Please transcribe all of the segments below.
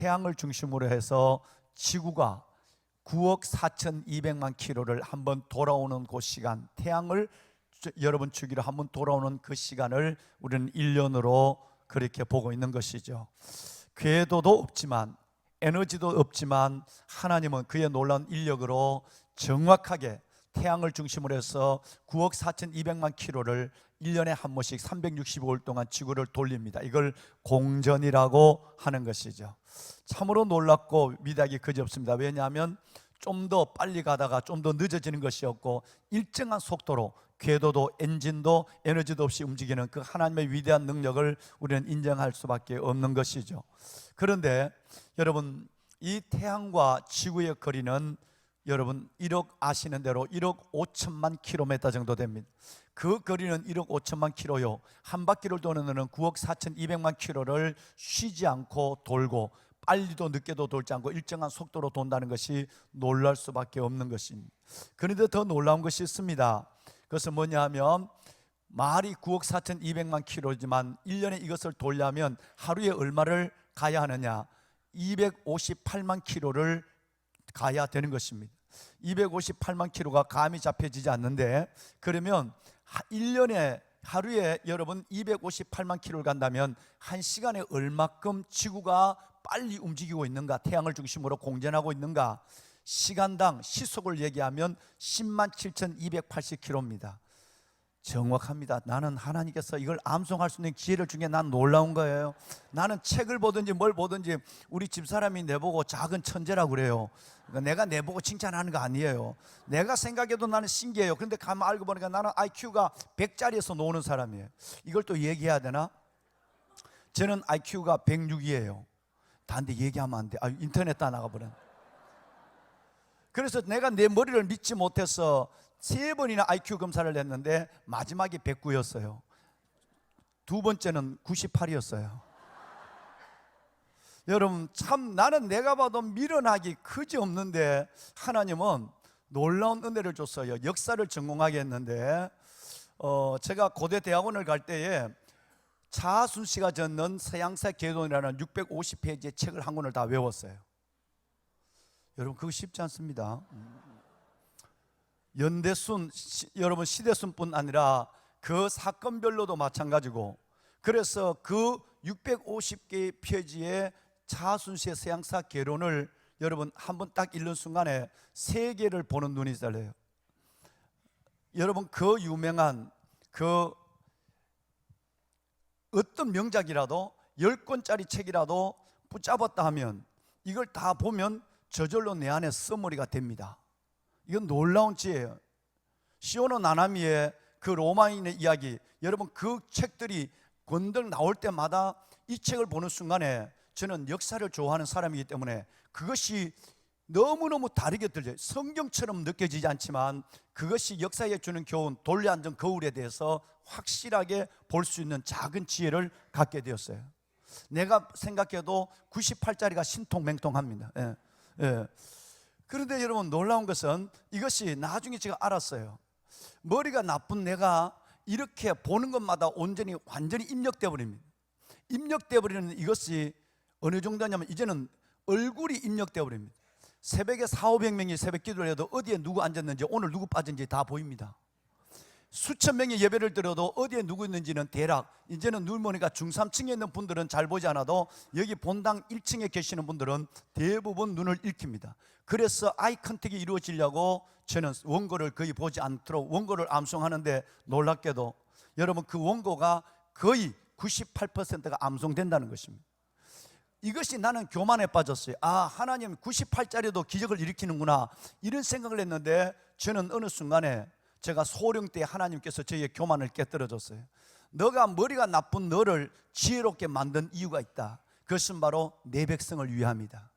태양을 중심으로 해서 지구가 9억 4,200만 킬로를 한번 돌아오는 그 시간, 태양을 여러분 주기로 한번 돌아오는 그 시간을 우리는 1년으로 그렇게 보고 있는 것이죠. 궤도도 없지만, 에너지도 없지만, 하나님은 그의 놀라운 인력으로 정확하게 태양을 중심으로 해서 9억 4,200만 킬로를 1년에 한 번씩 365일 동안 지구를 돌립니다. 이걸 공전이라고 하는 것이죠. 참으로 놀랍고 위대하기 그지없습니다. 왜냐하면 좀 더 빨리 가다가 좀 더 늦어지는 것이 없고, 일정한 속도로 궤도도 엔진도 에너지도 없이 움직이는 그 하나님의 위대한 능력을 우리는 인정할 수밖에 없는 것이죠. 그런데 여러분, 이 태양과 지구의 거리는 여러분 1억, 아시는 대로 1억 5천만 킬로미터 정도 됩니다. 그 거리는 1억 5천만 킬로요. 한 바퀴를 도는 데는 9억 4,200만 킬로를 쉬지 않고 돌고, 빨리도 늦게도 돌지 않고 일정한 속도로 돈다는 것이 놀랄 수밖에 없는 것입니다. 그런데 더 놀라운 것이 있습니다. 그것은 뭐냐 하면, 말이 9억 4,200만 킬로지만 1년에 이것을 돌려면 하루에 얼마를 가야 하느냐? 258만 킬로를 가야 되는 것입니다. 258만 킬로가 감이 잡혀지지 않는데, 그러면 1년에 하루에 여러분 258만 킬로를 간다면 한 시간에 얼마큼 지구가 빨리 움직이고 있는가, 태양을 중심으로 공전하고 있는가? 시간당 시속을 얘기하면 10만 7,280킬로입니다. 정확합니다. 나는 하나님께서 이걸 암송할 수 있는 기회를 준 게 난 놀라운 거예요. 나는 책을 보든지 뭘 보든지 우리 집사람이 내보고 작은 천재라고 그래요. 그러니까 내가 내보고 칭찬하는 거 아니에요. 내가 생각해도 나는 신기해요. 그런데 가만 알고 보니까 나는 IQ가 100짜리에서 노는 사람이에요. 이걸 또 얘기해야 되나? 저는 IQ가 106이에요. 다른데 얘기하면 안 돼. 인터넷 다 나가버렸네. 그래서 내가 내 머리를 믿지 못해서 3번이나 IQ 검사를 했는데 마지막이 109였어요. 두 번째는 98이었어요. 여러분, 참 나는 내가 봐도 미련하기 그지없는데 하나님은 놀라운 은혜를 줬어요. 역사를 전공하게 했는데 제가 고대 대학원을 갈 때에 차하순 씨가 적는 서양사 계론이라는 650페이지의 책을 한 권을 다 외웠어요. 여러분, 그거 쉽지 않습니다. 연대순, 여러분 시대순뿐 아니라 그 사건별로도 마찬가지고, 그래서 그 650개의 페이지의 차하순 씨의 서양사 개론을 여러분 한번 딱 읽는 순간에 세계를 보는 눈이 달려요. 여러분, 그 유명한 그 어떤 명작이라도 10권짜리 책이라도 붙잡았다 하면 이걸 다 보면 저절로 내 안에 써머리가 됩니다. 이건 놀라운 지혜예요. 시오노 나나미의 그 로마인의 이야기, 여러분 그 책들이 건들 나올 때마다 이 책을 보는 순간에 저는 역사를 좋아하는 사람이기 때문에 그것이 너무너무 다르게 들려요. 성경처럼 느껴지지 않지만 그것이 역사에 주는 교훈, 돌려앉은 거울에 대해서 확실하게 볼 수 있는 작은 지혜를 갖게 되었어요. 내가 생각해도 98짜리가 신통맹통합니다. 예, 예. 그런데 여러분, 놀라운 것은 이것이 나중에 제가 알았어요. 머리가 나쁜 내가 이렇게 보는 것마다 온전히 완전히 입력돼 버립니다. 입력돼 버리는 이것이 어느 정도냐면 이제는 얼굴이 입력돼 버립니다. 새벽에 400~500명이 새벽 기도를 해도 어디에 누구 앉았는지, 오늘 누구 빠진지 다 보입니다. 수천 명의 예배를 드려도 어디에 누구 있는지는 대략, 이제는 눈 보니까 중3층에 있는 분들은 잘 보지 않아도 여기 본당 1층에 계시는 분들은 대부분 눈을 읽힙니다. 그래서 아이 컨택이 이루어지려고 저는 원고를 거의 보지 않도록 원고를 암송하는데, 놀랍게도 여러분 그 원고가 거의 98%가 암송된다는 것입니다. 이것이 나는 교만에 빠졌어요. 하나님 98짜리도 기적을 일으키는구나, 이런 생각을 했는데, 저는 어느 순간에 제가 소령 때 하나님께서 저의 교만을 깨뜨려줬어요. 너가 머리가 나쁜 너를 지혜롭게 만든 이유가 있다. 그것은 바로 내 백성을 위함이다.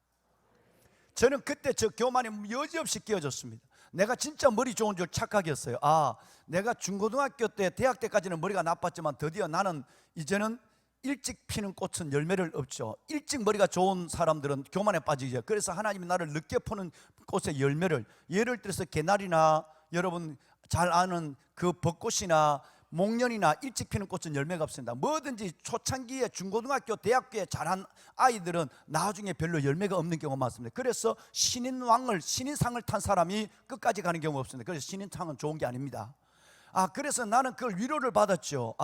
저는 그때 저 교만이 여지없이 끼어졌습니다. 내가 진짜 머리 좋은 줄 착각했어요. 내가 중고등학교 때, 대학 때까지는 머리가 나빴지만 드디어 나는 이제는 일찍 피는 꽃은 열매를 없죠. 일찍 머리가 좋은 사람들은 교만에 빠지죠. 그래서 하나님이 나를 늦게 피는 꽃의 열매를, 예를 들어서 개나리나 여러분 잘 아는 그 벚꽃이나 목련이나 일찍 피는 꽃은 열매가 없습니다. 뭐든지 초창기에 중고등학교, 대학교에 자란 아이들은 나중에 별로 열매가 없는 경우가 많습니다. 그래서 신인상을 탄 사람이 끝까지 가는 경우가 없습니다. 그래서 신인상은 좋은 게 아닙니다. 그래서 나는 그걸 위로를 받았죠.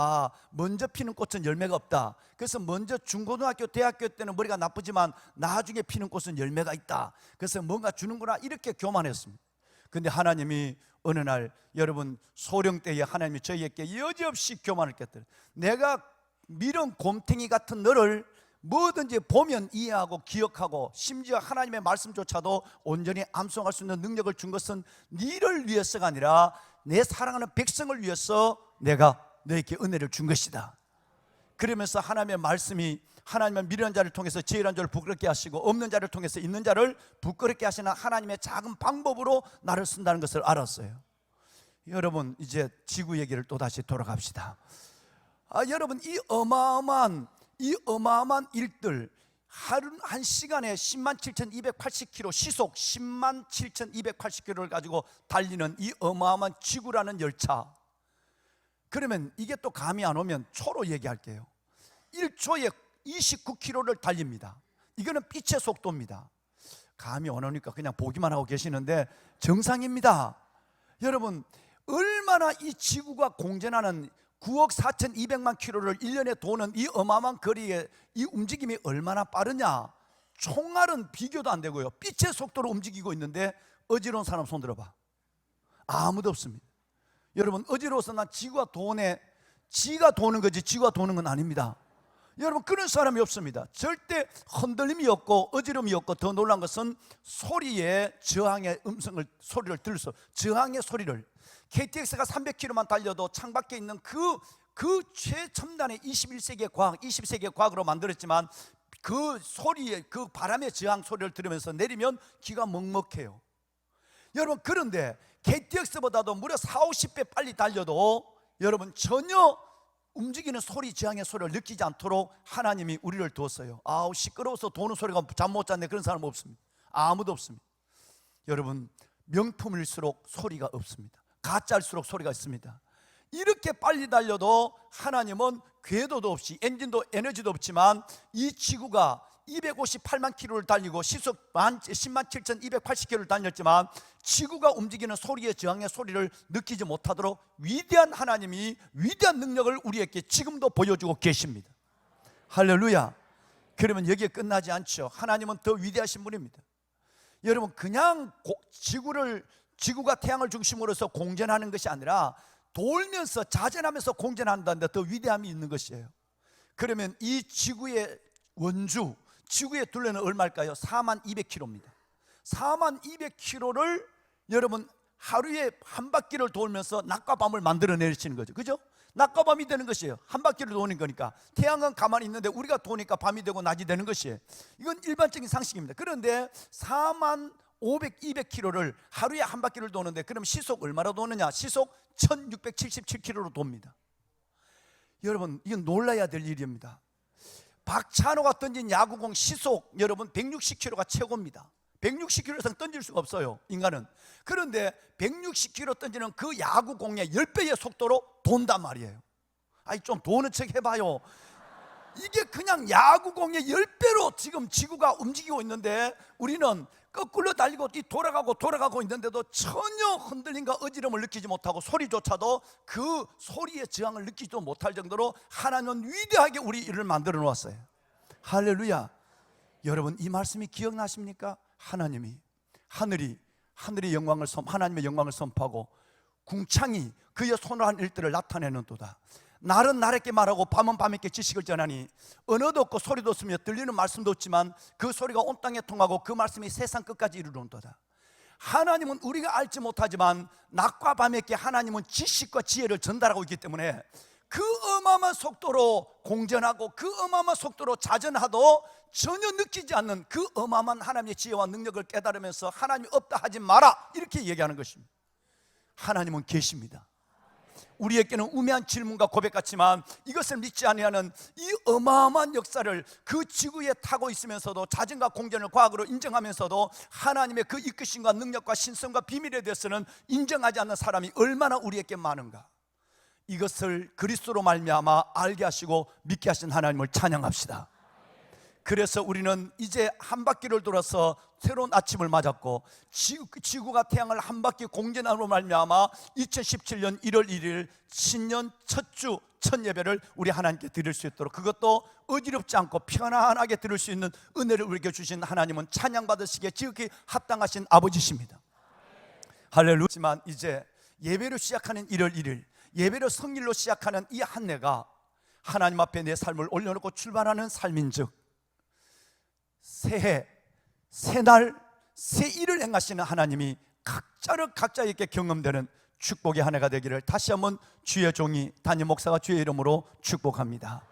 먼저 피는 꽃은 열매가 없다. 그래서 먼저 중고등학교, 대학교 때는 머리가 나쁘지만 나중에 피는 꽃은 열매가 있다. 그래서 뭔가 주는구나 이렇게 교만했습니다. 근데 하나님이 어느 날, 여러분 소령 때에 하나님이 저희에게 여지없이 교만을 깼더라. 내가 미련 곰탱이 같은 너를 뭐든지 보면 이해하고 기억하고 심지어 하나님의 말씀조차도 온전히 암송할 수 있는 능력을 준 것은 너를 위해서가 아니라 내 사랑하는 백성을 위해서 내가 너에게 은혜를 준 것이다. 그러면서 하나님의 말씀이 하나님은 미련한 자를 통해서 지혜로운 자를 부끄럽게 하시고 없는 자를 통해서 있는 자를 부끄럽게 하시는 하나님의 작은 방법으로 나를 쓴다는 것을 알았어요. 여러분 이제 지구 얘기를 또다시 돌아갑시다. 여러분 이 어마어마한 일들, 하루 한 시간에 107,280km 시속 107,280km를 가지고 달리는 이 어마어마한 지구라는 열차. 그러면 이게 또 감이 안 오면 초로 얘기할게요. 1초에 29km를 달립니다. 이거는 빛의 속도입니다. 감이 안 오니까 그냥 보기만 하고 계시는데 정상입니다. 여러분 얼마나 이 지구가 공전하는 9억 4,200만 킬로를 1년에 도는 이 어마어마한 거리에 이 움직임이 얼마나 빠르냐. 총알은 비교도 안 되고요. 빛의 속도로 움직이고 있는데 어지러운 사람 손 들어봐. 아무도 없습니다. 여러분 어지러워서 난 지구가 도네, 지가 도는 거지 지구가 도는 건 아닙니다. 여러분 그런 사람이 없습니다. 절대 흔들림이 없고 어지러움이 없고, 더 놀란 것은 소리의 저항의 소리를 들을 수, 저항의 소리를, KTX가 300km만 달려도 창밖에 있는 그 최첨단의 21세기의 과학, 20세기의 과학으로 만들었지만 그 소리의, 그 바람의 저항 소리를 들으면서 내리면 귀가 먹먹해요. 여러분 그런데 KTX보다도 무려 40~50배 빨리 달려도 여러분 전혀 움직이는 소리, 저항의 소리를 느끼지 않도록 하나님이 우리를 두었어요. 시끄러워서 도는 소리가 잠 못 잤네, 그런 사람은 없습니다. 아무도 없습니다. 여러분 명품일수록 소리가 없습니다. 가짜일수록 소리가 있습니다. 이렇게 빨리 달려도 하나님은 궤도도 없이 엔진도 에너지도 없지만 이 지구가 258만 킬로를 달리고 시속 107,280킬로를 달렸지만 지구가 움직이는 소리의 저항의 소리를 느끼지 못하도록 위대한 하나님이 위대한 능력을 우리에게 지금도 보여주고 계십니다. 할렐루야. 그러면 여기에 끝나지 않죠. 하나님은 더 위대하신 분입니다. 여러분 그냥 지구가 태양을 중심으로서 공전하는 것이 아니라 돌면서 자전하면서 공전한다는데 더 위대함이 있는 것이에요. 그러면 이 지구의 원주, 지구의 둘레는 얼마일까요? 42,000km입니다. 42,000km를 여러분 하루에 한 바퀴를 돌면서 낮과 밤을 만들어 내리시는 거죠. 그죠? 낮과 밤이 되는 것이에요. 한 바퀴를 도는 거니까. 태양은 가만히 있는데 우리가 도니까 밤이 되고 낮이 되는 것이에요. 이건 일반적인 상식입니다. 그런데 42,000km를 하루에 한 바퀴를 도는데 그럼 시속 얼마나 도느냐? 시속 1,677km로 돕니다. 여러분 이건 놀라야 될 일입니다. 박찬호가 던진 야구공 시속 여러분 160km가 최고입니다. 160km 이상 던질 수가 없어요, 인간은. 그런데 160km 던지는 그 야구공의 10배의 속도로 돈단 말이에요. 좀 도는 척 해봐요. 이게 그냥 야구공의 10배로 지금 지구가 움직이고 있는데 우리는 거꾸로 달리고 돌아가고 있는데도 전혀 흔들림과 어지럼을 느끼지 못하고 소리조차도 그 소리의 저항을 느끼지도 못할 정도로 하나님은 위대하게 우리 일을 만들어 놓았어요. 할렐루야. 여러분 이 말씀이 기억나십니까? 하나님이 하나님의 영광을 선포하고 궁창이 그의 손을 한 일들을 나타내는도다. 날은 날에게 말하고 밤은 밤에게 지식을 전하니 언어도 없고 소리도 없으며 들리는 말씀도 없지만 그 소리가 온 땅에 통하고 그 말씀이 세상 끝까지 이르러온도다. 하나님은 우리가 알지 못하지만 낮과 밤에게 하나님은 지식과 지혜를 전달하고 있기 때문에 그 어마어마한 속도로 공전하고 그 어마어마한 속도로 자전하도 전혀 느끼지 않는 그 어마어마한 하나님의 지혜와 능력을 깨달으면서 하나님이 없다 하지 마라 이렇게 얘기하는 것입니다. 하나님은 계십니다. 우리에게는 우매한 질문과 고백 같지만 이것을 믿지 아니하는 이 어마어마한 역사를 그 지구에 타고 있으면서도 자전과 공전을 과학으로 인정하면서도 하나님의 그 이끄심과 능력과 신성과 비밀에 대해서는 인정하지 않는 사람이 얼마나 우리에게 많은가. 이것을 그리스도로 말미암아 알게 하시고 믿게 하신 하나님을 찬양합시다. 그래서 우리는 이제 한 바퀴를 돌아서 새로운 아침을 맞았고, 지구가 태양을 한 바퀴 공전함으로 말미암아 2017년 1월 1일 신년 첫 주 첫 예배를 우리 하나님께 드릴 수 있도록, 그것도 어지럽지 않고 편안하게 드릴 수 있는 은혜를 우리에게 주신 하나님은 찬양받으시기에 지극히 합당하신 아버지십니다. 할렐루야지만 이제 예배로 시작하는 1월 1일, 예배로 성일로 시작하는 이 한 해가 하나님 앞에 내 삶을 올려놓고 출발하는 삶인즉, 새해, 새날, 새일을 행하시는 하나님이 각자에게 경험되는 축복의 한 해가 되기를 다시 한번 주의 종이 담임 목사가 주의 이름으로 축복합니다.